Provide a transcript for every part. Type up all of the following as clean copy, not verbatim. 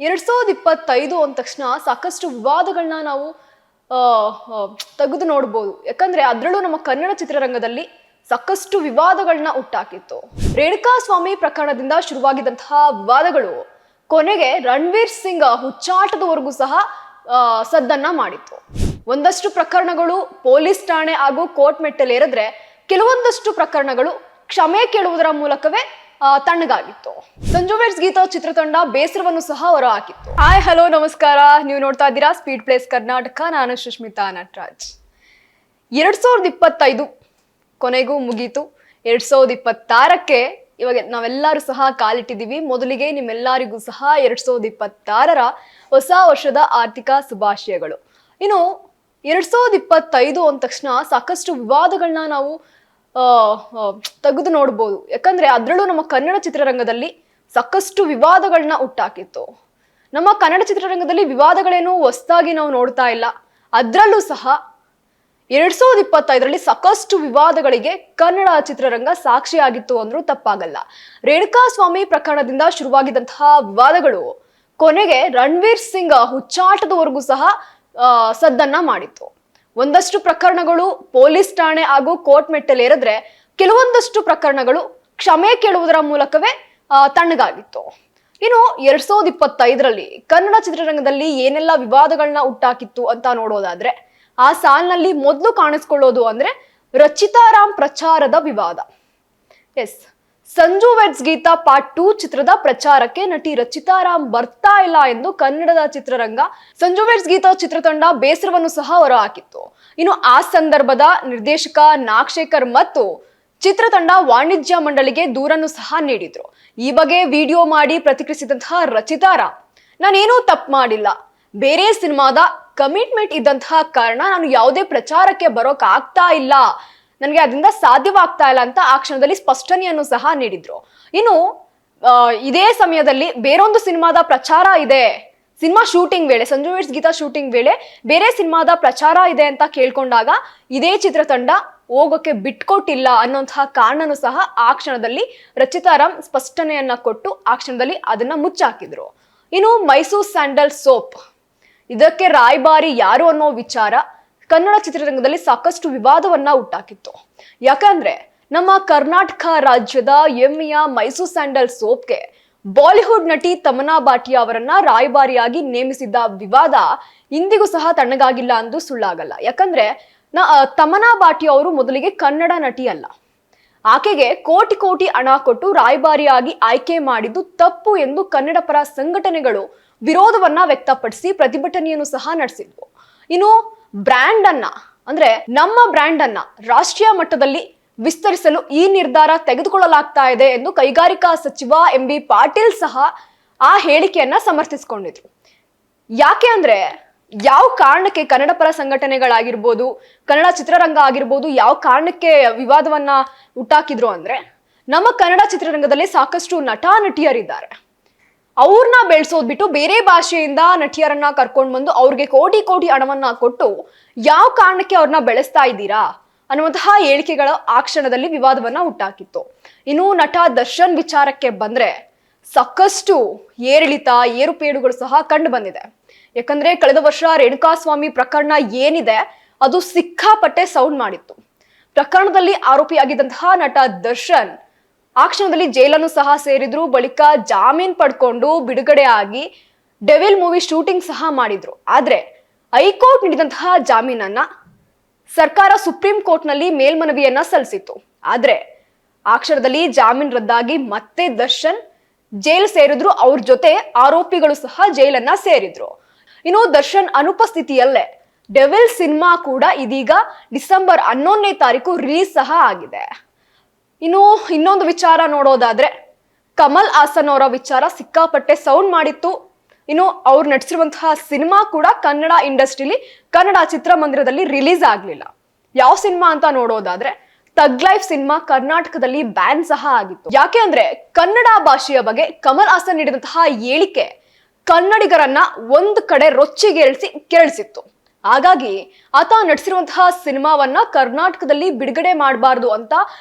2025 ಅಂದ ತಕ್ಷಣ ಸಾಕಷ್ಟು ವಿವಾದಗಳನ್ನ ನಾವು ತೆಗೆದು ನೋಡ್ಬೋದು. ಯಾಕಂದ್ರೆ ಅದರಲ್ಲೂ ನಮ್ಮ ಕನ್ನಡ ಚಿತ್ರರಂಗದಲ್ಲಿ ಸಾಕಷ್ಟು ವಿವಾದಗಳನ್ನ ಹುಟ್ಟಾಕಿತ್ತು. ರೇಣುಕಾ ಸ್ವಾಮಿ ಪ್ರಕರಣದಿಂದ ಶುರುವಾಗಿದ್ದಂತಹ ವಿವಾದಗಳು ಕೊನೆಗೆ ರಣವೀರ್ ಸಿಂಗ್ ಹುಚ್ಚಾಟದವರೆಗೂ ಸಹ ಸದ್ದನ್ನ ಮಾಡಿತ್ತು. ಒಂದಷ್ಟು ಪ್ರಕರಣಗಳು ಪೊಲೀಸ್ ಠಾಣೆ ಹಾಗೂ ಕೋರ್ಟ್ ಮೆಟ್ಟಲೇರಿದ್ರೆ ಕೆಲವೊಂದಷ್ಟು ಪ್ರಕರಣಗಳು ಕ್ಷಮೆ ಕೇಳುವುದರ ಮೂಲಕವೇ ತಣ್ಣಗಾಗಿತ್ತು. ಸಂಜು ವೆಡ್ಸ್ ಗೀತಾ ಚಿತ್ರತಂಡ ಬೇಸರವನ್ನು ಸಹ ಹೊರಹಾಕಿತ್ತು. ಹಾಯ್ ಹಲೋ ನಮಸ್ಕಾರ, ನೀವು ನೋಡ್ತಾ ಇದ್ದೀರಾ ಸ್ಪೀಡ್ ಪ್ಲೇಸ್ ಕರ್ನಾಟಕ. ನಾನು ಸುಷ್ಮಿತಾ ನಟರಾಜ್. 2025 ಕೊನೆಗೂ ಮುಗೀತು. 2026ಕ್ಕೆ ಇವಾಗ ನಾವೆಲ್ಲರೂ ಸಹ ಕಾಲಿಟ್ಟಿದ್ದೀವಿ. ಮೊದಲಿಗೆ ನಿಮ್ಮೆಲ್ಲರಿಗೂ ಸಹ 2026ರ ಹೊಸ ವರ್ಷದ ಆರ್ಥಿಕ ಶುಭಾಶಯಗಳು. ಇನ್ನು 2025 ಅಂದ ತಕ್ಷಣ ಸಾಕಷ್ಟು ವಿವಾದಗಳನ್ನ ನಾವು ತೆಗೆದು ನೋಡ್ಬೋದು. ಯಾಕಂದ್ರೆ ಅದರಲ್ಲೂ ನಮ್ಮ ಕನ್ನಡ ಚಿತ್ರರಂಗದಲ್ಲಿ ಸಾಕಷ್ಟು ವಿವಾದಗಳನ್ನ ಹುಟ್ಟಾಕಿತ್ತು. ನಮ್ಮ ಕನ್ನಡ ಚಿತ್ರರಂಗದಲ್ಲಿ ವಿವಾದಗಳೇನು ಹೊಸದಾಗಿ ನಾವು ನೋಡ್ತಾ ಇಲ್ಲ. ಅದರಲ್ಲೂ ಸಹ 2025ರಲ್ಲಿ ಸಾಕಷ್ಟು ವಿವಾದಗಳಿಗೆ ಕನ್ನಡ ಚಿತ್ರರಂಗ ಸಾಕ್ಷಿಯಾಗಿತ್ತು ಅಂದ್ರೂ ತಪ್ಪಾಗಲ್ಲ. ರೇಣುಕಾ ಸ್ವಾಮಿ ಪ್ರಕರಣದಿಂದ ಶುರುವಾಗಿದ್ದಂತಹ ವಿವಾದಗಳು ಕೊನೆಗೆ ರಣವೀರ್ ಸಿಂಗ್ ಹುಚ್ಚಾಟದವರೆಗೂ ಸಹ ಸದ್ದನ್ನ ಮಾಡಿತ್ತು. ಒಂದಷ್ಟು ಪ್ರಕರಣಗಳು ಪೊಲೀಸ್ ಠಾಣೆ ಹಾಗೂ ಕೋರ್ಟ್ ಮೆಟ್ಟಲೇರಿದ್ರೆ ಕೆಲವೊಂದಷ್ಟು ಪ್ರಕರಣಗಳು ಕ್ಷಮೆ ಕೇಳುವುದರ ಮೂಲಕವೇ ತಣ್ಣಗಾಗಿತ್ತು. ಇನ್ನು 2025ರಲ್ಲಿ ಕನ್ನಡ ಚಿತ್ರರಂಗದಲ್ಲಿ ಏನೆಲ್ಲ ವಿವಾದಗಳನ್ನ ಹುಟ್ಟಾಕಿತ್ತು ಅಂತ ನೋಡೋದಾದ್ರೆ ಆ ಸಾಲಿನಲ್ಲಿ ಮೊದಲು ಕಾಣಿಸ್ಕೊಳ್ಳೋದು ಅಂದ್ರೆ ರಚಿತಾ ರಾಮ್ ಪ್ರಚಾರದ ವಿವಾದ. Yes, Sanju weds Geetha part 2 ಚಿತ್ರದ ಪ್ರಚಾರಕ್ಕೆ ನಟಿ ರಚಿತಾ ರಾಮ್ ಬರ್ತಾ ಇಲ್ಲ ಎಂದು ಕನ್ನಡದ ಚಿತ್ರರಂಗ ಸಂಜು ವೆಡ್ಸ್ ಗೀತಾ ಚಿತ್ರತಂಡ ಬೇಸರವನ್ನು ಸಹ ಹೊರಹಾಕಿತ್ತು. ಇನ್ನು ಆ ಸಂದರ್ಭದ ನಿರ್ದೇಶಕ ನಾಗಶೇಖರ್ ಮತ್ತು ಚಿತ್ರತಂಡ ವಾಣಿಜ್ಯ ಮಂಡಳಿಗೆ ದೂರನ್ನು ಸಹ ನೀಡಿದ್ರು. ಈ ಬಗ್ಗೆ ವಿಡಿಯೋ ಮಾಡಿ ಪ್ರತಿಕ್ರಿಯಿಸಿದಂತಹ ರಚಿತಾ ರಾಮ್, ನಾನೇನೂ ತಪ್ಪು ಮಾಡಿಲ್ಲ, ಬೇರೆ ಸಿನಿಮಾದ ಕಮಿಟ್ಮೆಂಟ್ ಇದ್ದಂತಹ ಕಾರಣ ನಾನು ಯಾವುದೇ ಪ್ರಚಾರಕ್ಕೆ ಬರೋಕ್ ಆಗ್ತಾ ಇಲ್ಲ, ನನಗೆ ಅದರಿಂದ ಸಾಧ್ಯವಾಗ್ತಾ ಇಲ್ಲ ಅಂತ ಆ ಕ್ಷಣದಲ್ಲಿ ಸ್ಪಷ್ಟನೆಯನ್ನು ಸಹ ನೀಡಿದ್ರು. ಇನ್ನು ಇದೇ ಸಮಯದಲ್ಲಿ ಬೇರೊಂದು ಸಿನಿಮಾದ ಪ್ರಚಾರ ಇದೆ, ಸಿನಿಮಾ ಶೂಟಿಂಗ್ ವೇಳೆ, ಸಂಜು ವೆಡ್ಸ್ ಗೀತಾ ಶೂಟಿಂಗ್ ವೇಳೆ ಬೇರೆ ಸಿನಿಮಾದ ಪ್ರಚಾರ ಇದೆ ಅಂತ ಕೇಳ್ಕೊಂಡಾಗ ಇದೇ ಚಿತ್ರತಂಡ ಹೋಗೋಕೆ ಬಿಟ್ಕೊಟ್ಟಿಲ್ಲ ಅನ್ನೋಂತಹ ಕಾರಣನೂ ಸಹ ಆ ಕ್ಷಣದಲ್ಲಿ ರಚಿತಾ ರಾಮ್ ಸ್ಪಷ್ಟನೆಯನ್ನ ಕೊಟ್ಟು ಆ ಕ್ಷಣದಲ್ಲಿ ಅದನ್ನ ಮುಚ್ಚಾಕಿದ್ರು. ಇನ್ನು ಮೈಸೂರ್ ಸ್ಯಾಂಡಲ್ ಸೋಪ್ ಇದಕ್ಕೆ ರಾಯಭಾರಿ ಯಾರು ಅನ್ನೋ ವಿಚಾರ ಕನ್ನಡ ಚಿತ್ರರಂಗದಲ್ಲಿ ಸಾಕಷ್ಟು ವಿವಾದವನ್ನ ಹುಟ್ಟಾಕಿತ್ತು. ಯಾಕಂದ್ರೆ ನಮ್ಮ ಕರ್ನಾಟಕ ರಾಜ್ಯದ ಹೆಮ್ಮೆಯ ಮೈಸೂರ್ ಸ್ಯಾಂಡಲ್ ಸೋಪ್ಗೆ ಬಾಲಿವುಡ್ ನಟಿ ತಮನ್ನಾ ಭಾಟಿಯಾ ಅವರನ್ನ ರಾಯಭಾರಿಯಾಗಿ ನೇಮಿಸಿದ್ದ ವಿವಾದ ಇಂದಿಗೂ ಸಹ ತಣ್ಣಗಾಗಿಲ್ಲ ಅಂದು ಸುಳ್ಳಾಗಲ್ಲ. ಯಾಕಂದ್ರೆ ತಮನ್ನಾ ಭಾಟಿಯಾ ಅವರು ಮೊದಲಿಗೆ ಕನ್ನಡ ನಟಿ ಅಲ್ಲ. ಆಕೆಗೆ ಕೋಟಿ ಕೋಟಿ ಹಣ ಕೊಟ್ಟು ರಾಯಭಾರಿಯಾಗಿ ಆಯ್ಕೆ ಮಾಡಿದ್ದು ತಪ್ಪು ಎಂದು ಕನ್ನಡ ಪರ ಸಂಘಟನೆಗಳು ವಿರೋಧವನ್ನ ವ್ಯಕ್ತಪಡಿಸಿ ಪ್ರತಿಭಟನೆಯನ್ನು ಸಹ ನಡೆಸಿದ್ವು. ಇನ್ನು ಬ್ರ್ಯಾಂಡ್ ಅನ್ನ ಅಂದ್ರೆ ನಮ್ಮ ಬ್ರ್ಯಾಂಡ್ ಅನ್ನ ರಾಷ್ಟ್ರೀಯ ಮಟ್ಟದಲ್ಲಿ ವಿಸ್ತರಿಸಲು ಈ ನಿರ್ಧಾರ ತೆಗೆದುಕೊಳ್ಳಲಾಗ್ತಾ ಇದೆ ಎಂದು ಕೈಗಾರಿಕಾ ಸಚಿವ MB ಪಾಟೀಲ್ ಸಹ ಆ ಹೇಳಿಕೆಯನ್ನ ಸಮರ್ಥಿಸಿಕೊಂಡಿದ್ರು. ಯಾಕೆ ಅಂದ್ರೆ ಯಾವ ಕಾರಣಕ್ಕೆ ಕನ್ನಡ ಪರ ಸಂಘಟನೆಗಳಾಗಿರ್ಬೋದು, ಕನ್ನಡ ಚಿತ್ರರಂಗ ಆಗಿರ್ಬೋದು, ಯಾವ ಕಾರಣಕ್ಕೆ ವಿವಾದವನ್ನ ಹುಟ್ಟಾಕಿದ್ರು ಅಂದ್ರೆ ನಮ್ಮ ಕನ್ನಡ ಚಿತ್ರರಂಗದಲ್ಲಿ ಸಾಕಷ್ಟು ನಟ ನಟಿಯರಿದ್ದಾರೆ, ಅವ್ರನ್ನ ಬೆಳೆಸೋದ್ ಬಿಟ್ಟು ಬೇರೆ ಭಾಷೆಯಿಂದ ನಟಿಯರನ್ನ ಕರ್ಕೊಂಡು ಬಂದು ಅವ್ರಿಗೆ ಕೋಟಿ ಕೋಟಿ ಹಣವನ್ನ ಕೊಟ್ಟು ಯಾವ ಕಾರಣಕ್ಕೆ ಅವ್ರನ್ನ ಬೆಳೆಸ್ತಾ ಇದ್ದೀರಾ ಅನ್ನುವಂತಹ ಹೇಳಿಕೆಗಳ ಆ ಕ್ಷಣದಲ್ಲಿ ವಿವಾದವನ್ನ ಹುಟ್ಟಾಕಿತ್ತು. ಇನ್ನು ನಟ ದರ್ಶನ್ ವಿಚಾರಕ್ಕೆ ಬಂದ್ರೆ ಸಾಕಷ್ಟು ಏರಿಳಿತ ಏರುಪೇರುಗಳು ಸಹ ಕಂಡು ಬಂದಿದೆ. ಯಾಕಂದ್ರೆ ಕಳೆದ ವರ್ಷ ರೇಣುಕಾ ಸ್ವಾಮಿ ಪ್ರಕರಣ ಏನಿದೆ ಅದು ಸಿಕ್ಕಾಪಟ್ಟೆ ಸೌಂಡ್ ಮಾಡಿತ್ತು. ಪ್ರಕರಣದಲ್ಲಿ ಆರೋಪಿಯಾಗಿದ್ದಂತಹ ನಟ ದರ್ಶನ್ ಆ ಕ್ಷಣದಲ್ಲಿ ಜೈಲನ್ನು ಸಹ ಸೇರಿದ್ರು. ಬಳಿಕ ಜಾಮೀನ್ ಪಡ್ಕೊಂಡು ಬಿಡುಗಡೆ ಆಗಿ ಡೆವಿಲ್ ಮೂವಿ ಶೂಟಿಂಗ್ ಸಹ ಮಾಡಿದ್ರು. ಆದ್ರೆ ಹೈಕೋರ್ಟ್ ನೀಡಿದಂತಹ ಜಾಮೀನನ್ನ ಸರ್ಕಾರ ಸುಪ್ರೀಂ ಕೋರ್ಟ್ ನಲ್ಲಿ ಮೇಲ್ಮನವಿಯನ್ನ ಸಲ್ಲಿಸಿತ್ತು. ಆದ್ರೆ ಆ ಕ್ಷಣದಲ್ಲಿ ಜಾಮೀನ್ ರದ್ದಾಗಿ ಮತ್ತೆ ದರ್ಶನ್ ಜೈಲು ಸೇರಿದ್ರು. ಅವ್ರ ಜೊತೆ ಆರೋಪಿಗಳು ಸಹ ಜೈಲನ್ನ ಸೇರಿದ್ರು. ಇನ್ನು ದರ್ಶನ್ ಅನುಪಸ್ಥಿತಿಯಲ್ಲೇ ಡೆವಿಲ್ ಸಿನಿಮಾ ಕೂಡ ಇದೀಗ ಡಿಸೆಂಬರ್ 11ನೇ ತಾರೀಕು ರಿಲೀಸ್ ಸಹ ಆಗಿದೆ. ಇನ್ನು ಇನ್ನೊಂದು ವಿಚಾರ ನೋಡೋದಾದ್ರೆ ಕಮಲ್ ಹಾಸನ್ ಅವರ ವಿಚಾರ ಸಿಕ್ಕಾಪಟ್ಟೆ ಸೌಂಡ್ ಮಾಡಿತ್ತು. ಇನ್ನು ಅವ್ರು ನಟಿಸಿರುವಂತಹ ಸಿನಿಮಾ ಕೂಡ ಕನ್ನಡ ಇಂಡಸ್ಟ್ರಿಲಿ ಕನ್ನಡ ಚಿತ್ರಮಂದಿರದಲ್ಲಿ ರಿಲೀಸ್ ಆಗ್ಲಿಲ್ಲ. ಯಾವ ಸಿನಿಮಾ ಅಂತ ನೋಡೋದಾದ್ರೆ ತಗ್ ಲೈಫ್ ಸಿನಿಮಾ ಕರ್ನಾಟಕದಲ್ಲಿ ಬ್ಯಾನ್ ಸಹ ಆಗಿತ್ತು. ಯಾಕೆ ಅಂದ್ರೆ ಕನ್ನಡ ಭಾಷೆಯ ಬಗ್ಗೆ ಕಮಲ್ ಹಾಸನ್ ನೀಡಿದಂತಹ ಹೇಳಿಕೆ ಕನ್ನಡಿಗರನ್ನ ಒಂದ್ ಕಡೆ ರೊಚ್ಚಿಗೇರಿಸಿ ಕೇಳಿಸಿತ್ತು. ಹಾಗಾಗಿ ಆತ ನಟಿಸಿರುವಂತಹ ಸಿನಿಮಾವನ್ನ ಕರ್ನಾಟಕದಲ್ಲಿ ಬಿಡುಗಡೆ ಮಾಡಬಾರ್ದು ಅಂತ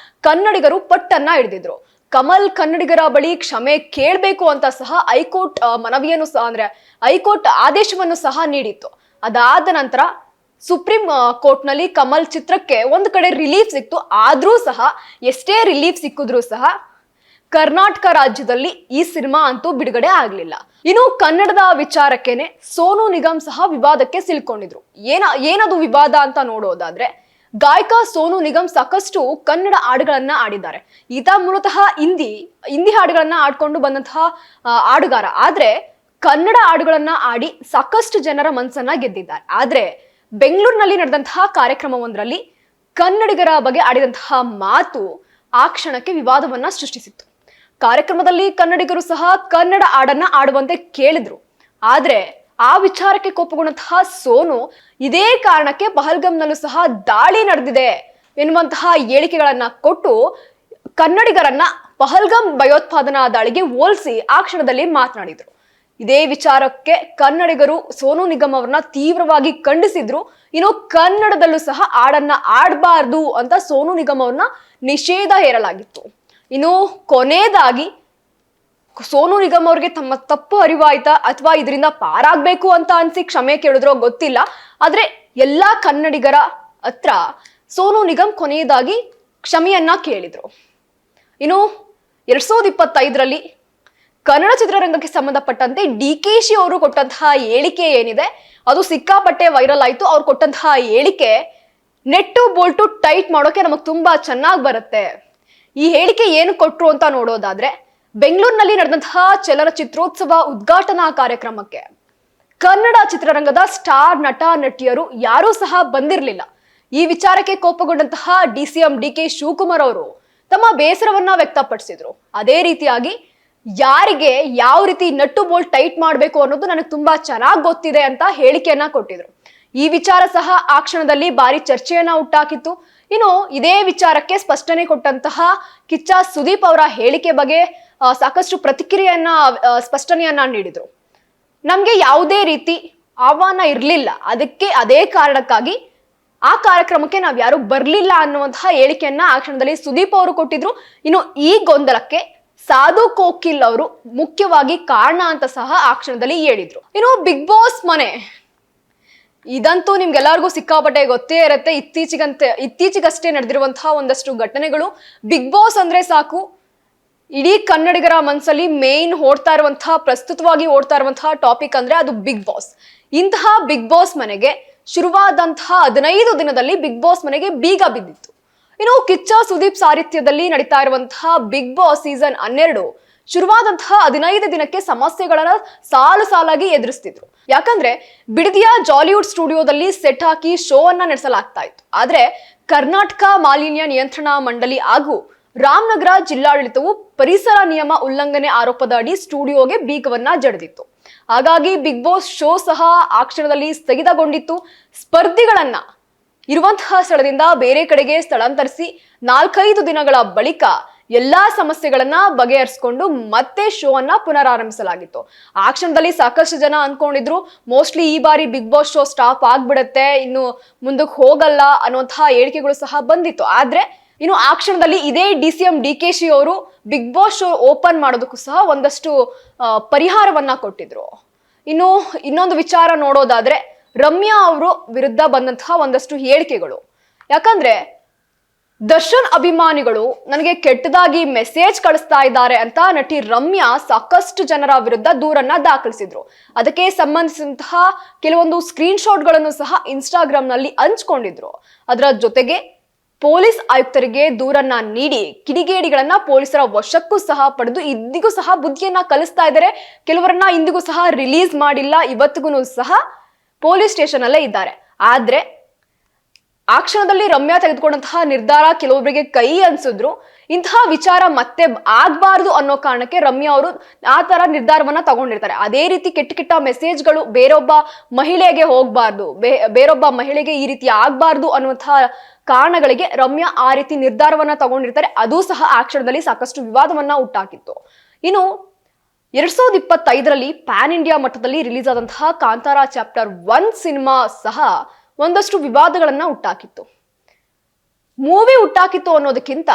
ಕನ್ನಡಿಗರು ಪಟ್ಟನ್ನ ಹಿಡಿದಿದ್ರು. ಕಮಲ್ ಕನ್ನಡಿಗರ ಬಳಿ ಕ್ಷಮೆ ಕೇಳಬೇಕು ಅಂತ ಸಹ ಹೈಕೋರ್ಟ್ ಮನವಿಯನ್ನು ಸಹ ಅಂದ್ರೆ ಹೈಕೋರ್ಟ್ ಆದೇಶವನ್ನು ಸಹ ನೀಡಿತ್ತು. ಅದಾದ ನಂತರ ಸುಪ್ರೀಂ ಕೋರ್ಟ್ ನಲ್ಲಿ ಕಮಲ್ ಚಿತ್ರಕ್ಕೆ ಒಂದ್ ಕಡೆ ರಿಲೀಫ್ ಸಿಕ್ತು. ಆದ್ರೂ ಸಹ ಎಷ್ಟೇ ರಿಲೀಫ್ ಸಿಕ್ಕಿದ್ರು ಸಹ ಕರ್ನಾಟಕ ರಾಜ್ಯದಲ್ಲಿ ಈ ಸಿನಿಮಾ ಅಂತೂ ಬಿಡುಗಡೆ ಆಗ್ಲಿಲ್ಲ. ಇನ್ನು ಕನ್ನಡದ ವಿಚಾರಕ್ಕೇನೆ ಸೋನು ನಿಗಮ್ ಸಹ ವಿವಾದಕ್ಕೆ ಸಿಲ್ಕೊಂಡಿದ್ರು. ಏನದು ವಿವಾದ ಅಂತ ನೋಡೋದಾದ್ರೆ, ಗಾಯಕ ಸೋನು ನಿಗಮ್ ಸಾಕಷ್ಟು ಕನ್ನಡ ಹಾಡುಗಳನ್ನ ಆಡಿದ್ದಾರೆ. ಈತ ಮೂಲತಃ ಹಿಂದಿ ಹಾಡುಗಳನ್ನ ಆಡ್ಕೊಂಡು ಬಂದಂತಹ ಹಾಡುಗಾರ. ಆದ್ರೆ ಕನ್ನಡ ಹಾಡುಗಳನ್ನ ಆಡಿ ಸಾಕಷ್ಟು ಜನರ ಮನಸ್ಸನ್ನ ಗೆದ್ದಿದ್ದಾರೆ. ಆದ್ರೆ ಬೆಂಗಳೂರಿನಲ್ಲಿ ನಡೆದಂತಹ ಕಾರ್ಯಕ್ರಮವೊಂದರಲ್ಲಿ ಕನ್ನಡಿಗರ ಬಗ್ಗೆ ಆಡಿದಂತಹ ಮಾತು ಆ ಕ್ಷಣಕ್ಕೆ ವಿವಾದವನ್ನ ಸೃಷ್ಟಿಸಿತ್ತು. ಕಾರ್ಯಕ್ರಮದಲ್ಲಿ ಕನ್ನಡಿಗರು ಸಹ ಕನ್ನಡ ಹಾಡನ್ನ ಆಡುವಂತೆ ಕೇಳಿದ್ರು. ಆದ್ರೆ ಆ ವಿಚಾರಕ್ಕೆ ಕೋಪಗೊಂಡಂತಹ ಸೋನು ಇದೇ ಕಾರಣಕ್ಕೆ ಪಹಲ್ಗಂನಲ್ಲೂ ಸಹ ದಾಳಿ ನಡೆದಿದೆ ಎನ್ನುವಂತಹ ಹೇಳಿಕೆಗಳನ್ನ ಕೊಟ್ಟು ಕನ್ನಡಿಗರನ್ನ ಪಹಲ್ಗಂ ಭಯೋತ್ಪಾದನಾ ದಾಳಿಗೆ ಹೋಲಿಸಿ ಆ ಕ್ಷಣದಲ್ಲಿ ಮಾತನಾಡಿದ್ರು. ಇದೇ ವಿಚಾರಕ್ಕೆ ಕನ್ನಡಿಗರು ಸೋನು ನಿಗಮ್ ಅವರನ್ನ ತೀವ್ರವಾಗಿ ಖಂಡಿಸಿದ್ರು. ಇನ್ನು ಕನ್ನಡದಲ್ಲೂ ಸಹ ಹಾಡನ್ನ ಆಡಬಾರ್ದು ಅಂತ ಸೋನು ನಿಗಮ್ ಅವ್ರನ್ನ ನಿಷೇಧ ಹೇರಲಾಗಿತ್ತು. ಇನ್ನು ಕೊನೆಯದಾಗಿ ಸೋನು ನಿಗಮ್ ಅವ್ರಿಗೆ ತಮ್ಮ ತಪ್ಪು ಅರಿವಾಯ್ತಾ ಅಥವಾ ಇದರಿಂದ ಪಾರಾಗ್ಬೇಕು ಅಂತ ಅನ್ಸಿ ಕ್ಷಮೆ ಕೇಳಿದ್ರೋ ಗೊತ್ತಿಲ್ಲ. ಆದ್ರೆ ಎಲ್ಲಾ ಕನ್ನಡಿಗರ ಹತ್ರ ಸೋನು ನಿಗಮ್ ಕೊನೆಯದಾಗಿ ಕ್ಷಮೆಯನ್ನ ಕೇಳಿದ್ರು. ಇನ್ನು 2025ರಲ್ಲಿ ಕನ್ನಡ ಚಿತ್ರರಂಗಕ್ಕೆ ಸಂಬಂಧಪಟ್ಟಂತೆ DKಶಿ ಅವರು ಕೊಟ್ಟಂತಹ ಹೇಳಿಕೆ ಏನಿದೆ ಅದು ಸಿಕ್ಕಾಪಟ್ಟೆ ವೈರಲ್ ಆಯ್ತು. ಅವ್ರು ಕೊಟ್ಟಂತಹ ಹೇಳಿಕೆ ನೆಟ್ಟು ಬೋಲ್ಟು ಟೈಟ್ ಮಾಡೋಕೆ ನಮಗ್ ತುಂಬಾ ಚೆನ್ನಾಗಿ ಬರುತ್ತೆ. ಈ ಹೇಳಿಕೆ ಏನು ಕೊಟ್ರು ಅಂತ ನೋಡೋದಾದ್ರೆ, ಬೆಂಗಳೂರಿನಲ್ಲಿ ನಡೆದಂತಹ ಚಲನಚಿತ್ರೋತ್ಸವ ಉದ್ಘಾಟನಾ ಕಾರ್ಯಕ್ರಮಕ್ಕೆ ಕನ್ನಡ ಚಿತ್ರರಂಗದ ಸ್ಟಾರ್ ನಟ ನಟಿಯರು ಯಾರೂ ಸಹ ಬಂದಿರಲಿಲ್ಲ. ಈ ವಿಚಾರಕ್ಕೆ ಕೋಪಗೊಂಡಂತಹ DCM DK ಶಿವಕುಮಾರ್ ಅವರು ತಮ್ಮ ಬೇಸರವನ್ನ ವ್ಯಕ್ತಪಡಿಸಿದ್ರು. ಅದೇ ರೀತಿಯಾಗಿ ಯಾರಿಗೆ ಯಾವ ರೀತಿ ನಟ್ಟು ಬೋಲ್ಟ್ ಟೈಟ್ ಮಾಡಬೇಕು ಅನ್ನೋದು ನನಗೆ ತುಂಬಾ ಚೆನ್ನಾಗಿ ಗೊತ್ತಿದೆ ಅಂತ ಹೇಳಿಕೆಯನ್ನ ಕೊಟ್ಟಿದ್ರು. ಈ ವಿಚಾರ ಸಹ ಆ ಕ್ಷಣದಲ್ಲಿ ಭಾರಿ ಚರ್ಚೆಯನ್ನ ಹುಟ್ಟಾಕಿತ್ತು. ಇನ್ನು ಇದೇ ವಿಚಾರಕ್ಕೆ ಸ್ಪಷ್ಟನೆ ಕೊಟ್ಟಂತಹ ಕಿಚ್ಚ ಸುದೀಪ್ ಅವರ ಹೇಳಿಕೆ ಬಗ್ಗೆ ಸಾಕಷ್ಟು ಪ್ರತಿಕ್ರಿಯೆಯನ್ನ ಸ್ಪಷ್ಟನೆಯನ್ನ ನೀಡಿದ್ರು. ನಮ್ಗೆ ಯಾವುದೇ ರೀತಿ ಆಹ್ವಾನ ಇರಲಿಲ್ಲ, ಅದಕ್ಕೆ ಅದೇ ಕಾರಣಕ್ಕಾಗಿ ಆ ಕಾರ್ಯಕ್ರಮಕ್ಕೆ ನಾವ್ ಯಾರು ಬರ್ಲಿಲ್ಲ ಅನ್ನುವಂತಹ ಹೇಳಿಕೆಯನ್ನ ಆ ಕ್ಷಣದಲ್ಲಿ ಸುದೀಪ್ ಅವರು ಕೊಟ್ಟಿದ್ರು. ಇನ್ನು ಈ ಗೊಂದಲಕ್ಕೆ ಸಾಧು ಕೋಕಿಲ್ ಅವರು ಮುಖ್ಯವಾಗಿ ಕಾರಣ ಅಂತ ಸಹ ಆ ಕ್ಷಣದಲ್ಲಿ ಹೇಳಿದ್ರು. ಇನ್ನು ಬಿಗ್ ಬಾಸ್ ಮನೆ ಇದಂತೂ ನಿಮ್ಗೆಲ್ಲರಿಗೂ ಸಿಕ್ಕಾಪಟ್ಟೆ ಗೊತ್ತೇ ಇರುತ್ತೆ. ಇತ್ತೀಚೆಗಷ್ಟೇ ನಡೆದಿರುವಂತಹ ಒಂದಷ್ಟು ಘಟನೆಗಳು. ಬಿಗ್ ಬಾಸ್ ಅಂದ್ರೆ ಸಾಕು ಇಡೀ ಕನ್ನಡಿಗರ ಮನಸ್ಸಲ್ಲಿ ಮೇನ್ ಪ್ರಸ್ತುತವಾಗಿ ಓಡ್ತಾ ಇರುವಂತಹ ಟಾಪಿಕ್ ಅಂದ್ರೆ ಅದು ಬಿಗ್ ಬಾಸ್. ಇಂತಹ ಬಿಗ್ ಬಾಸ್ ಮನೆಗೆ ಶುರುವಾದಂತಹ 15 ದಿನದಲ್ಲಿ ಬಿಗ್ ಬಾಸ್ ಮನೆಗೆ ಬೀಗ ಬಿದ್ದಿತ್ತು. ಇನ್ನು ಕಿಚ್ಚ ಸುದೀಪ್ ಸಾರಥ್ಯದಲ್ಲಿ ನಡೀತಾ ಇರುವಂತಹ ಬಿಗ್ ಬಾಸ್ ಸೀಸನ್ 12 ಶುರುವಾದಂತಹ 15 ದಿನಕ್ಕೆ ಸಮಸ್ಯೆಗಳನ್ನ ಸಾಲಾಗಿ ಎದುರಿಸ್ತಿದ್ರು. ಯಾಕಂದ್ರೆ ಬಿಡದಿಯ ಜಾಲಿವುಡ್ ಸ್ಟುಡಿಯೋದಲ್ಲಿ ಸೆಟ್ ಹಾಕಿ ಶೋ ಅನ್ನ ನಡೆಸಲಾಗ್ತಾ ಇತ್ತು. ಆದ್ರೆ ಕರ್ನಾಟಕ ಮಾಲಿನ್ಯ ನಿಯಂತ್ರಣ ಮಂಡಳಿ ಹಾಗೂ ರಾಮನಗರ ಜಿಲ್ಲಾಡಳಿತವು ಪರಿಸರ ನಿಯಮ ಉಲ್ಲಂಘನೆ ಆರೋಪದ ಅಡಿ ಸ್ಟುಡಿಯೋಗೆ ಬೀಗವನ್ನ ಜಡಿದಿತ್ತು. ಹಾಗಾಗಿ ಬಿಗ್ ಬಾಸ್ ಶೋ ಸಹ ಆ ಕ್ಷಣದಲ್ಲಿ ಸ್ಥಗಿತಗೊಂಡಿತ್ತು. ಸ್ಪರ್ಧಿಗಳನ್ನ ಇರುವಂತಹ ಸ್ಥಳದಿಂದ ಬೇರೆ ಕಡೆಗೆ ಸ್ಥಳಾಂತರಿಸಿ 4-5 ದಿನಗಳ ಬಳಿಕ ಎಲ್ಲಾ ಸಮಸ್ಯೆಗಳನ್ನ ಬಗೆಹರಿಸಿಕೊಂಡು ಮತ್ತೆ ಶೋ ಅನ್ನ ಪುನರಾರಂಭಿಸಲಾಗಿತ್ತು. ಆ ಕ್ಷಣದಲ್ಲಿ ಸಾಕಷ್ಟು ಜನ ಅನ್ಕೊಂಡಿದ್ರು ಮೋಸ್ಟ್ಲಿ ಈ ಬಾರಿ ಬಿಗ್ ಬಾಸ್ ಶೋ ಸ್ಟಾಪ್ ಆಗ್ಬಿಡತ್ತೆ, ಇನ್ನು ಮುಂದಕ್ಕೆ ಹೋಗಲ್ಲ ಅನ್ನುವಂತಹ ಹೇಳಿಕೆಗಳು ಸಹ ಬಂದಿತ್ತು. ಆದ್ರೆ ಇನ್ನು ಆ ಕ್ಷಣದಲ್ಲಿ ಇದೇ DCM DKಶಿ ಅವರು ಬಿಗ್ ಬಾಸ್ ಶೋ ಓಪನ್ ಮಾಡೋದಕ್ಕೂ ಸಹ ಒಂದಷ್ಟು ಪರಿಹಾರವನ್ನ ಕೊಟ್ಟಿದ್ರು. ಇನ್ನು ಇನ್ನೊಂದು ವಿಚಾರ ನೋಡೋದಾದ್ರೆ, ರಮ್ಯಾ ಅವರು ವಿರುದ್ಧ ಬಂದಂತಹ ಒಂದಷ್ಟು ಹೇಳಿಕೆಗಳು. ಯಾಕಂದ್ರೆ ದರ್ಶನ್ ಅಭಿಮಾನಿಗಳು ನನಗೆ ಕೆಟ್ಟದಾಗಿ ಮೆಸೇಜ್ ಕಳಿಸ್ತಾ ಇದ್ದಾರೆ ಅಂತ ನಟಿ ರಮ್ಯಾ ಸಾಕಷ್ಟು ಜನರ ವಿರುದ್ಧ ದೂರನ್ನ ದಾಖಲಿಸಿದ್ರು. ಅದಕ್ಕೆ ಸಂಬಂಧಿಸಿದಂತಹ ಕೆಲವೊಂದು ಸ್ಕ್ರೀನ್ ಶಾಟ್ಗಳನ್ನು ಸಹ ಇನ್ಸ್ಟಾಗ್ರಾಮ್ ನಲ್ಲಿ ಹಂಚ್ಕೊಂಡಿದ್ರು. ಅದರ ಜೊತೆಗೆ ಪೊಲೀಸ್ ಆಯುಕ್ತರಿಗೆ ದೂರನ್ನ ನೀಡಿ ಕಿಡಿಗೇಡಿಗಳನ್ನ ಪೊಲೀಸರ ವಶಕ್ಕೂ ಸಹ ಪಡೆದು ಇಂದಿಗೂ ಸಹ ಬುದ್ಧಿಯನ್ನ ಕಲಿಸ್ತಾ ಇದ್ದಾರೆ. ಕೆಲವರನ್ನ ಇಂದಿಗೂ ಸಹ ರಿಲೀಸ್ ಮಾಡಿಲ್ಲ, ಇವತ್ತಿಗೂ ಸಹ ಪೊಲೀಸ್ ಸ್ಟೇಷನ್ ಅಲ್ಲೇ ಇದ್ದಾರೆ. ಆದ್ರೆ ಆ ಕ್ಷಣದಲ್ಲಿ ರಮ್ಯಾ ತೆಗೆದುಕೊಂಡಂತಹ ನಿರ್ಧಾರ ಕೆಲವೊಬ್ಬರಿಗೆ ಕೈ ಅನ್ಸಿದ್ರು. ಇಂತಹ ವಿಚಾರ ಮತ್ತೆ ಆಗ್ಬಾರ್ದು ಅನ್ನೋ ಕಾರಣಕ್ಕೆ ರಮ್ಯಾ ಅವರು ಆ ತರ ನಿರ್ಧಾರವನ್ನ ತಗೊಂಡಿರ್ತಾರೆ. ಅದೇ ರೀತಿ ಕೆಟ್ಟ ಮೆಸೇಜ್ಗಳು ಬೇರೊಬ್ಬ ಮಹಿಳೆಗೆ ಹೋಗ್ಬಾರ್ದು, ಬೇರೊಬ್ಬ ಮಹಿಳೆಗೆ ಈ ರೀತಿ ಆಗ್ಬಾರ್ದು ಅನ್ನುವಂತಹ ಕಾರಣಗಳಿಗೆ ರಮ್ಯಾ ಆ ರೀತಿ ನಿರ್ಧಾರವನ್ನ ತಗೊಂಡಿರ್ತಾರೆ. ಅದು ಸಹ ಆ ಕ್ಷಣದಲ್ಲಿ ಸಾಕಷ್ಟು ವಿವಾದವನ್ನ ಹುಟ್ಟಾಕಿತ್ತು. ಇನ್ನು 2025ರಲ್ಲಿ ಪ್ಯಾನ್ ಇಂಡಿಯಾ ಮಟ್ಟದಲ್ಲಿ ರಿಲೀಸ್ ಆದಂತಹ ಕಾಂತಾರ ಚಾಪ್ಟರ್ 1 ಸಿನಿಮಾ ಸಹ ಒಂದಷ್ಟು ವಿವಾದಗಳನ್ನ ಹುಟ್ಟಾಕಿತ್ತು. ಮೂವಿ ಹುಟ್ಟಾಕಿತ್ತು ಅನ್ನೋದಕ್ಕಿಂತ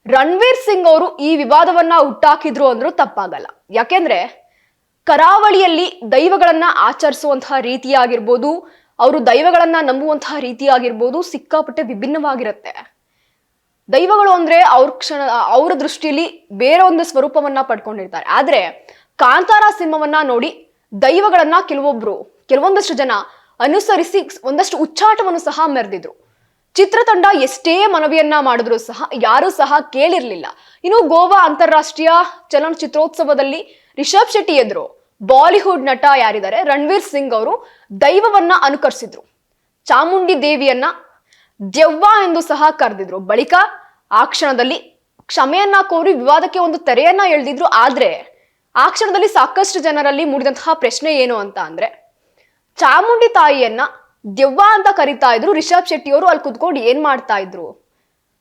ರಣವೀರ್ ಸಿಂಗ್ ಅವರು ಈ ವಿವಾದವನ್ನ ಹುಟ್ಟಾಕಿದ್ರು ಅಂದ್ರೂ ತಪ್ಪಾಗಲ್ಲ. ಯಾಕೆಂದ್ರೆ ಕರಾವಳಿಯಲ್ಲಿ ದೈವಗಳನ್ನ ಆಚರಿಸುವಂತಹ ರೀತಿಯಾಗಿರ್ಬೋದು, ಅವರು ದೈವಗಳನ್ನ ನಂಬುವಂತಹ ರೀತಿಯಾಗಿರ್ಬೋದು ಸಿಕ್ಕಾಪಟ್ಟೆ ವಿಭಿನ್ನವಾಗಿರುತ್ತೆ. ದೈವಗಳು ಅಂದ್ರೆ ಅವ್ರ ದೃಷ್ಟಿಯಲ್ಲಿ ಬೇರೆ ಒಂದು ಸ್ವರೂಪವನ್ನ ಪಡ್ಕೊಂಡಿರ್ತಾರೆ. ಆದ್ರೆ ಕಾಂತಾರ ಸಿನಿಮಾವನ್ನ ನೋಡಿ ದೈವಗಳನ್ನ ಕೆಲವೊಂದಷ್ಟು ಜನ ಅನುಸರಿಸಿ ಒಂದಷ್ಟು ಉಚ್ಚಾಟವನ್ನು ಸಹ ಮೆರೆದಿದ್ರು. ಚಿತ್ರತಂಡ ಎಷ್ಟೇ ಮನವಿಯನ್ನ ಮಾಡಿದ್ರು ಸಹ ಯಾರು ಸಹ ಕೇಳಿರ್ಲಿಲ್ಲ. ಇನ್ನು ಗೋವಾ ಅಂತಾರಾಷ್ಟ್ರೀಯ ಚಲನಚಿತ್ರೋತ್ಸವದಲ್ಲಿ ರಿಷಬ್ ಶೆಟ್ಟಿ ಎದುರು ಬಾಲಿವುಡ್ ನಟ ಯಾರಿದ್ದಾರೆ ರಣವೀರ್ ಸಿಂಗ್ ಅವರು ದೈವವನ್ನ ಅನುಕರಿಸಿದ್ರು. ಚಾಮುಂಡಿ ದೇವಿಯನ್ನ ದೆವ್ವ ಎಂದು ಸಹ ಕರೆದಿದ್ರು. ಬಳಿಕ ಆ ಕ್ಷಣದಲ್ಲಿ ಕ್ಷಮೆಯನ್ನ ಕೋರಿ ವಿವಾದಕ್ಕೆ ಒಂದು ತೆರೆಯನ್ನ ಎಳೆದಿದ್ರು. ಆದ್ರೆ ಆ ಕ್ಷಣದಲ್ಲಿ ಸಾಕಷ್ಟು ಜನರಲ್ಲಿ ಮೂಡಿದಂತಹ ಪ್ರಶ್ನೆ ಏನು ಅಂತ ಅಂದ್ರೆ, ಚಾಮುಂಡಿ ತಾಯಿಯನ್ನ ದೆವ್ವ ಅಂತ ಕರಿತಾ ಇದ್ರು ರಿಷಬ್ ಶೆಟ್ಟಿ ಅವರು ಅಲ್ಲಿ ಕುತ್ಕೊಂಡು ಏನ್ ಮಾಡ್ತಾ ಇದ್ರು,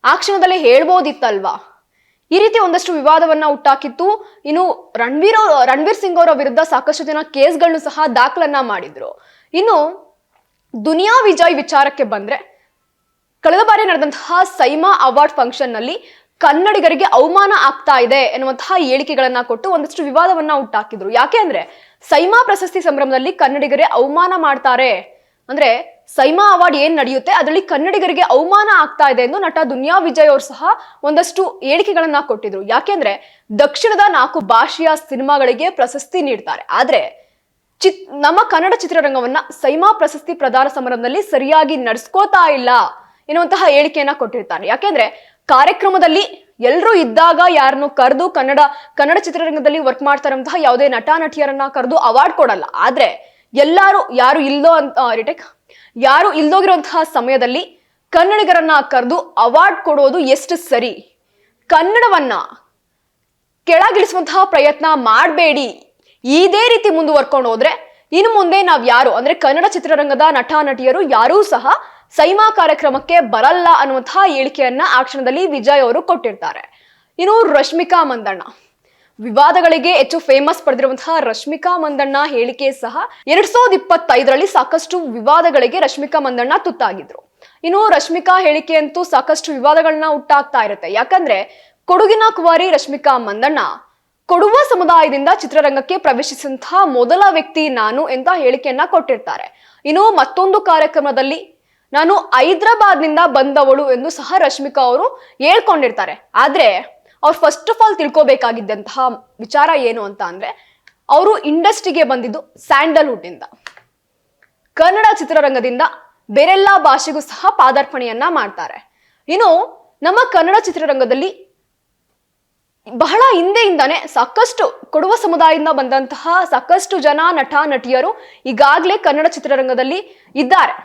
ಆ ಕ್ಷಣದಲ್ಲಿ ಹೇಳ್ಬೋದಿತ್ತಲ್ವಾ? ಈ ರೀತಿ ಒಂದಷ್ಟು ವಿವಾದವನ್ನ ಹುಟ್ಟಾಕಿತ್ತು. ಇನ್ನು ರಣವೀರ್ ಸಿಂಗ್ ಅವರ ವಿರುದ್ಧ ಸಾಕಷ್ಟು ಜನ ಕೇಸ್ಗಳನ್ನು ಸಹ ದಾಖಲನ್ನ ಮಾಡಿದ್ರು. ಇನ್ನು ದುನಿಯಾ ವಿಜಯ್ ವಿಚಾರಕ್ಕೆ ಬಂದ್ರೆ, ಕಳೆದ ಬಾರಿ ನಡೆದಂತಹ ಸೈಮಾ ಅವಾರ್ಡ್ ಫಂಕ್ಷನ್ ನಲ್ಲಿ ಕನ್ನಡಿಗರಿಗೆ ಅವಮಾನ ಆಗ್ತಾ ಇದೆ ಎನ್ನುವಂತಹ ಹೇಳಿಕೆಗಳನ್ನ ಕೊಟ್ಟು ಒಂದಷ್ಟು ವಿವಾದವನ್ನ ಹುಟ್ಟಾಕಿದ್ರು. ಯಾಕೆ ಅಂದ್ರೆ ಸೈಮಾ ಪ್ರಶಸ್ತಿ ಸಂಭ್ರಮದಲ್ಲಿ ಕನ್ನಡಿಗರೇ ಅವಮಾನ ಮಾಡ್ತಾರೆ, ಅಂದ್ರೆ ಸೈಮಾ ಅವಾರ್ಡ್ ಏನ್ ನಡೆಯುತ್ತೆ ಅದರಲ್ಲಿ ಕನ್ನಡಿಗರಿಗೆ ಅವಮಾನ ಆಗ್ತಾ ಇದೆ ಎಂದು ನಟ ದುನಿಯಾ ವಿಜಯ್ ಅವರು ಸಹ ಒಂದಷ್ಟು ಹೇಳಿಕೆಗಳನ್ನ ಕೊಟ್ಟಿದ್ರು. ಯಾಕೆಂದ್ರೆ ದಕ್ಷಿಣದ 4 ಭಾಷೆಯ ಸಿನಿಮಾಗಳಿಗೆ ಪ್ರಶಸ್ತಿ ನೀಡ್ತಾರೆ, ಆದ್ರೆ ನಮ್ಮ ಕನ್ನಡ ಚಿತ್ರರಂಗವನ್ನ ಸೈಮಾ ಪ್ರಶಸ್ತಿ ಪ್ರದಾನ ಸಮಾರಂಭದಲ್ಲಿ ಸರಿಯಾಗಿ ನಡೆಸ್ಕೋತಾ ಇಲ್ಲ ಎನ್ನುವಂತಹ ಹೇಳಿಕೆಯನ್ನ ಕೊಟ್ಟಿರ್ತಾರೆ. ಯಾಕೆಂದ್ರೆ ಕಾರ್ಯಕ್ರಮದಲ್ಲಿ ಎಲ್ಲರೂ ಇದ್ದಾಗ ಯಾರನ್ನು ಕರೆದು ಕನ್ನಡ ಚಿತ್ರರಂಗದಲ್ಲಿ ವರ್ಕ್ ಮಾಡ್ತಾರಂತಹ ಯಾವುದೇ ನಟ ನಟಿಯರನ್ನ ಕರೆದು ಅವಾರ್ಡ್ ಕೊಡಲ್ಲ. ಆದ್ರೆ ಯಾರು ಇಲ್ದೋಗಿರುವಂತಹ ಸಮಯದಲ್ಲಿ ಕನ್ನಡಿಗರನ್ನ ಕರೆದು ಅವಾರ್ಡ್ ಕೊಡೋದು ಎಷ್ಟು ಸರಿ? ಕನ್ನಡವನ್ನ ಕೆಳಗಿಳಿಸುವಂತಹ ಪ್ರಯತ್ನ ಮಾಡಬೇಡಿ. ಇದೇ ರೀತಿ ಮುಂದುವರ್ಕೊಂಡು ಹೋದ್ರೆ ಇನ್ನು ಮುಂದೆ ಯಾರು ಅಂದ್ರೆ ಕನ್ನಡ ಚಿತ್ರರಂಗದ ನಟ ನಟಿಯರು ಯಾರೂ ಸಹ ಸೈಮಾ ಕಾರ್ಯಕ್ರಮಕ್ಕೆ ಬರಲ್ಲ ಅನ್ನುವಂತಹ ಹೇಳಿಕೆಯನ್ನ ಆ ಕ್ಷಣದಲ್ಲಿ ವಿಜಯ್ ಅವರು ಕೊಟ್ಟಿರ್ತಾರೆ. ಇನ್ನು ರಶ್ಮಿಕಾ ಮಂದಣ್ಣ ವಿವಾದಗಳಿಗೆ ಹೆಚ್ಚು ಫೇಮಸ್ ಪಡೆದಿರುವಂತಹ ರಶ್ಮಿಕಾ ಮಂದಣ್ಣ ಹೇಳಿಕೆ ಸಹ 2025ರಲ್ಲಿ ಸಾಕಷ್ಟು ವಿವಾದಗಳಿಗೆ ರಶ್ಮಿಕಾ ಮಂದಣ್ಣ ತುತ್ತಾಗಿದ್ರು. ಇನ್ನು ರಶ್ಮಿಕಾ ಹೇಳಿಕೆ ಅಂತೂ ಸಾಕಷ್ಟು ವಿವಾದಗಳನ್ನ ಹುಟ್ಟಾಗ್ತಾ ಇರುತ್ತೆ. ಯಾಕಂದ್ರೆ ಕೊಡಗಿನ ಕುಮಾರಿ ರಶ್ಮಿಕಾ ಮಂದಣ್ಣ ಕೊಡುವ ಸಮುದಾಯದಿಂದ ಚಿತ್ರರಂಗಕ್ಕೆ ಪ್ರವೇಶಿಸಿದಂತಹ ಮೊದಲ ವ್ಯಕ್ತಿ ನಾನು ಅಂತ ಹೇಳಿಕೆಯನ್ನ ಕೊಟ್ಟಿರ್ತಾರೆ. ಇನ್ನು ಮತ್ತೊಂದು ಕಾರ್ಯಕ್ರಮದಲ್ಲಿ ನಾನು ಹೈದರಾಬಾದ್ನಿಂದ ಬಂದವಳು ಎಂದು ಸಹ ರಶ್ಮಿಕಾ ಅವರು ಹೇಳ್ಕೊಂಡಿರ್ತಾರೆ. ಆದ್ರೆ ಅವ್ರು ಫಸ್ಟ್ ಆಫ್ ಆಲ್ ತಿಳ್ಕೋಬೇಕಾಗಿದ್ದಂತಹ ವಿಚಾರ ಏನು ಅಂತ ಅಂದ್ರೆ, ಅವರು ಇಂಡಸ್ಟ್ರಿಗೆ ಬಂದಿದ್ದು ಸ್ಯಾಂಡಲ್ವುಡ್ ನಿಂದ, ಕನ್ನಡ ಚಿತ್ರರಂಗದಿಂದ ಬೇರೆಲ್ಲಾ ಭಾಷೆಗೂ ಸಹ ಪಾದಾರ್ಪಣೆಯನ್ನ ಮಾಡ್ತಾರೆ. ಇನ್ನು ನಮ್ಮ ಕನ್ನಡ ಚಿತ್ರರಂಗದಲ್ಲಿ ಬಹಳ ಹಿಂದೆಯಿಂದಾನೆ ಸಾಕಷ್ಟು ಕೊಡುವ ಸಮುದಾಯದಿಂದ ಬಂದಂತಹ ಸಾಕಷ್ಟು ಜನ ನಟ ನಟಿಯರು ಈಗಾಗಲೇ ಕನ್ನಡ ಚಿತ್ರರಂಗದಲ್ಲಿ ಇದ್ದಾರೆ.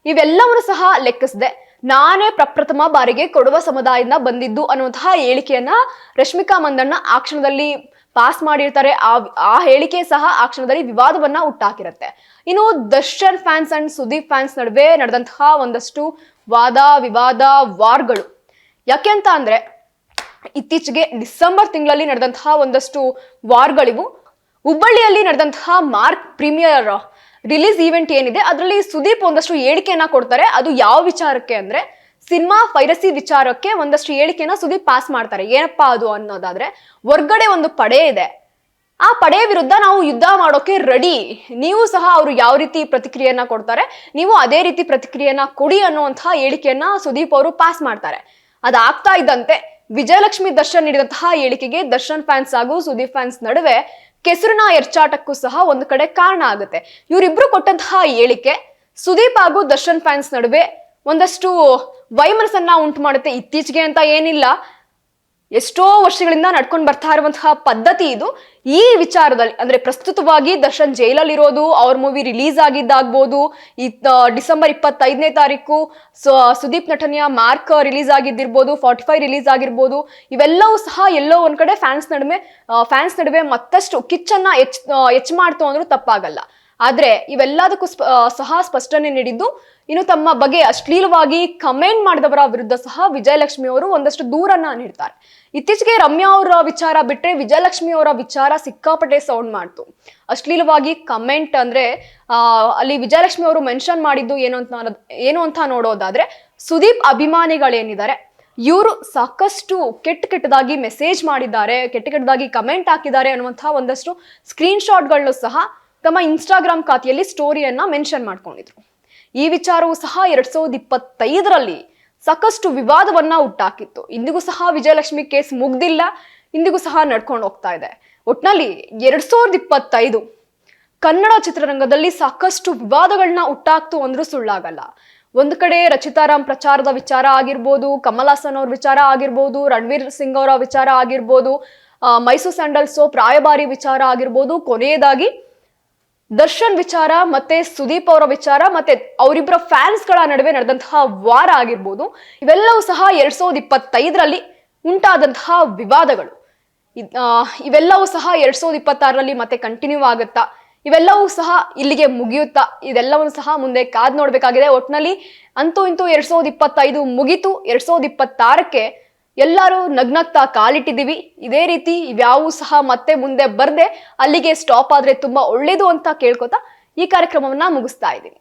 ಇವೆಲ್ಲವನ್ನು ಸಹ ಲೆಕ್ಕಿಸದೆ ನಾನೇ ಪ್ರಪ್ರಥಮ ಬಾರಿಗೆ ಕೊಡುವ ಸಮುದಾಯದಿಂದ ಬಂದಿದ್ದು ಅನ್ನುವಂತಹ ಹೇಳಿಕೆಯನ್ನ ರಶ್ಮಿಕಾ ಮಂದಣ್ಣ ಆ ಕ್ಷಣದಲ್ಲಿ ಪಾಸ್ ಮಾಡಿರ್ತಾರೆ. ಆ ಹೇಳಿಕೆ ಸಹ ಆ ಕ್ಷಣದಲ್ಲಿ ವಿವಾದವನ್ನ ಹುಟ್ಟಾಕಿರುತ್ತೆ. ಇನ್ನು Darshan fans and Sudeep fans ನಡುವೆ ನಡೆದಂತಹ ಒಂದಷ್ಟು ವಾರ್ಗಳು ಯಾಕೆ ಅಂತ ಅಂದ್ರೆ, ಇತ್ತೀಚೆಗೆ ಡಿಸೆಂಬರ್ ತಿಂಗಳಲ್ಲಿ ನಡೆದಂತಹ ಒಂದಷ್ಟು ವಾರ್ಗಳಿವು. ಹುಬ್ಬಳ್ಳಿಯಲ್ಲಿ ನಡೆದಂತಹ ಮಾರ್ಕ್ ಪ್ರೀಮಿಯರ್ ರಿಲೀಸ್ ಈವೆಂಟ್ ಏನಿದೆ ಅದರಲ್ಲಿ ಸುದೀಪ್ ಒಂದಷ್ಟು ಹೇಳಿಕೆಯನ್ನ ಕೊಡ್ತಾರೆ. ಅದು ಯಾವ ವಿಚಾರಕ್ಕೆ ಅಂದ್ರೆ, ಸಿನಿಮಾ ಪೈರಸಿ ವಿಚಾರಕ್ಕೆ ಒಂದಷ್ಟು ಹೇಳಿಕೆಯನ್ನ ಸುದೀಪ್ ಪಾಸ್ ಮಾಡ್ತಾರೆ. ಏನಪ್ಪಾ ಅದು ಅನ್ನೋದಾದ್ರೆ, ಹೊರ್ಗಡೆ ಒಂದು ಪಡೆ ಇದೆ, ಆ ಪಡೆಯ ವಿರುದ್ಧ ನಾವು ಯುದ್ಧ ಮಾಡೋಕೆ ರೆಡಿ, ನೀವು ಸಹ ಅವರು ಯಾವ ರೀತಿ ಪ್ರತಿಕ್ರಿಯೆಯನ್ನ ಕೊಡ್ತಾರೆ ನೀವು ಅದೇ ರೀತಿ ಪ್ರತಿಕ್ರಿಯೆಯನ್ನ ಕೊಡಿ ಅನ್ನುವಂತಹ ಹೇಳಿಕೆಯನ್ನ ಸುದೀಪ್ ಅವರು ಪಾಸ್ ಮಾಡ್ತಾರೆ. ಅದಾಗ್ತಾ ಇದ್ದಂತೆ ವಿಜಯಲಕ್ಷ್ಮಿ ದರ್ಶನ್ ನೀಡಿದಂತಹ ಹೇಳಿಕೆಗೆ ದರ್ಶನ್ ಫ್ಯಾನ್ಸ್ ಹಾಗೂ ಸುದೀಪ್ ಫ್ಯಾನ್ಸ್ ನಡುವೆ ಕೆಸರಿನ ಎರ್ಚಾಟಕ್ಕೂ ಸಹ ಒಂದು ಕಡೆ ಕಾರಣ ಆಗುತ್ತೆ. ಇವರಿಬ್ರು ಕೊಟ್ಟಂತಹ ಹೇಳಿಕೆ ಸುದೀಪ್ ಹಾಗೂ ದರ್ಶನ್ ಫ್ಯಾನ್ಸ್ ನಡುವೆ ಒಂದಷ್ಟು ವೈಮನಸ್ಸನ್ನ ಉಂಟು ಮಾಡುತ್ತೆ. ಇತ್ತೀಚೆಗೆ ಅಂತ ಏನಿಲ್ಲ, ಎಷ್ಟೋ ವರ್ಷಗಳಿಂದ ನಡ್ಕೊಂಡು ಬರ್ತಾ ಇರುವಂತಹ ಪದ್ಧತಿ ಇದು. ಈ ವಿಚಾರದಲ್ಲಿ ಅಂದ್ರೆ ಪ್ರಸ್ತುತವಾಗಿ ದರ್ಶನ್ ಜೈಲಲ್ಲಿ ಇರೋದು, ಅವ್ರ ಮೂವಿ ರಿಲೀಸ್ ಆಗಿದ್ದಾಗ್ಬೋದು, ಡಿಸೆಂಬರ್ 25ನೇ ತಾರೀಕು ಸುದೀಪ್ ನಟನೆಯ ಮಾರ್ಕ್ ರಿಲೀಸ್ ಆಗಿದ್ದಿರ್ಬೋದು, 45 ರಿಲೀಸ್ ಆಗಿರ್ಬೋದು, ಇವೆಲ್ಲವೂ ಸಹ ಎಲ್ಲೋ ಒಂದ್ ಕಡೆ ಫ್ಯಾನ್ಸ್ ನಡುವೆ ಮತ್ತಷ್ಟು ಕಿಚ್ಚನ್ನ ಹೆಚ್ಚು ಮಾಡ್ತು ಅಂದ್ರೂ ತಪ್ಪಾಗಲ್ಲ. ಆದ್ರೆ ಇವೆಲ್ಲದಕ್ಕೂ ಸಹ ಸ್ಪಷ್ಟನೆ ನೀಡಿದ್ದು, ಇನ್ನು ತಮ್ಮ ಬಗ್ಗೆ ಅಶ್ಲೀಲವಾಗಿ ಕಮೆಂಟ್ ಮಾಡಿದವರ ವಿರುದ್ಧ ಸಹ ವಿಜಯಲಕ್ಷ್ಮಿ ಅವರು ಒಂದಷ್ಟು ದೂರನ್ನ ನೀಡ್ತಾರೆ. ಇತ್ತೀಚೆಗೆ ರಮ್ಯಾ ಅವರ ವಿಚಾರ ಬಿಟ್ರೆ ವಿಜಯಲಕ್ಷ್ಮಿ ಅವರ ವಿಚಾರ ಸಿಕ್ಕಾಪಟ್ಟೆ ಸೌಂಡ್ ಮಾಡ್ತು. ಅಶ್ಲೀಲವಾಗಿ ಕಮೆಂಟ್ ಅಂದ್ರೆ ಅಲ್ಲಿ ವಿಜಯಲಕ್ಷ್ಮಿ ಅವರು ಮೆನ್ಷನ್ ಮಾಡಿದ್ದು ಏನು ಅಂತ ನೋಡೋದಾದ್ರೆ, ಸುದೀಪ್ ಅಭಿಮಾನಿಗಳೇನಿದ್ದಾರೆ ಇವರು ಸಾಕಷ್ಟು ಕೆಟ್ಟದಾಗಿ ಮೆಸೇಜ್ ಮಾಡಿದ್ದಾರೆ, ಕೆಟ್ಟದಾಗಿ ಕಮೆಂಟ್ ಹಾಕಿದ್ದಾರೆ ಅನ್ನುವಂತಹ ಒಂದಷ್ಟು ಸ್ಕ್ರೀನ್ ಶಾಟ್ಗಳನ್ನು ಸಹ ತಮ್ಮ ಇನ್ಸ್ಟಾಗ್ರಾಮ್ ಖಾತೆಯಲ್ಲಿ ಸ್ಟೋರಿಯನ್ನ ಮೆನ್ಷನ್ ಮಾಡ್ಕೊಂಡಿದ್ರು. ಈ ವಿಚಾರವೂ ಸಹ 2025ರಲ್ಲಿ ಸಾಕಷ್ಟು ವಿವಾದವನ್ನ ಹುಟ್ಟಾಕಿತ್ತು. ಇಂದಿಗೂ ಸಹ ವಿಜಯಲಕ್ಷ್ಮಿ ಕೇಸ್ ಮುಗ್ದಿಲ್ಲ, ಇಂದಿಗೂ ಸಹ ನಡ್ಕೊಂಡು ಹೋಗ್ತಾ ಇದೆ. ಒಟ್ನಲ್ಲಿ 2025 ಕನ್ನಡ ಚಿತ್ರರಂಗದಲ್ಲಿ ಸಾಕಷ್ಟು ವಿವಾದಗಳನ್ನ ಹುಟ್ಟಾಕ್ತು ಅಂದ್ರೂ ಸುಳ್ಳಾಗಲ್ಲ. ಒಂದು ಕಡೆ ರಚಿತಾರಾಮ್ ಪ್ರಚಾರದ ವಿಚಾರ ಆಗಿರ್ಬೋದು, ಕಮಲ್ ಹಾಸನ್ ಅವ್ರ ವಿಚಾರ ಆಗಿರ್ಬೋದು, ರಣವೀರ್ ಸಿಂಗ್ ಅವರ ವಿಚಾರ ಆಗಿರ್ಬೋದು, ಮೈಸೂರು ಸ್ಯಾಂಡಲ್ ಸೋಪ್ ರಾಯಭಾರಿ ವಿಚಾರ ಆಗಿರ್ಬೋದು, ಕೊನೆಯದಾಗಿ ದರ್ಶನ್ ವಿಚಾರ ಮತ್ತೆ ಸುದೀಪ್ ಅವರ ವಿಚಾರ ಮತ್ತೆ ಅವರಿಬ್ಬರ ಫ್ಯಾನ್ಸ್ ಗಳ ನಡುವೆ ನಡೆದಂತಹ ವಾರ ಆಗಿರ್ಬೋದು, ಇವೆಲ್ಲವೂ ಸಹ 2025ರಲ್ಲಿ ಉಂಟಾದಂತಹ ವಿವಾದಗಳು. ಇವೆಲ್ಲವೂ ಸಹ 2026ರಲ್ಲಿ ಮತ್ತೆ ಕಂಟಿನ್ಯೂ ಆಗುತ್ತಾ, ಇವೆಲ್ಲವೂ ಸಹ ಇಲ್ಲಿಗೆ ಮುಗಿಯುತ್ತಾ, ಇದೆಲ್ಲವೂ ಸಹ ಮುಂದೆ ಕಾದ್ ನೋಡ್ಬೇಕಾಗಿದೆ. ಒಟ್ನಲ್ಲಿ ಅಂತೂ ಇಂತೂ 2025 ಮುಗಿತು. 2026ಕ್ಕೆ ಎಲ್ಲರೂ ನಗ್ನಗ್ತಾ ಕಾಲಿಟ್ಟಿದ್ದೀವಿ. ಇದೇ ರೀತಿ ಇವ್ಯಾವೂ ಸಹ ಮತ್ತೆ ಮುಂದೆ ಬರ್ದೆ ಅಲ್ಲಿಗೆ ಸ್ಟಾಪ್ ಆದ್ರೆ ತುಂಬಾ ಒಳ್ಳೇದು ಅಂತ ಕೇಳ್ಕೊತಾ ಈ ಕಾರ್ಯಕ್ರಮವನ್ನ ಮುಗಿಸ್ತಾ ಇದ್ದೀನಿ.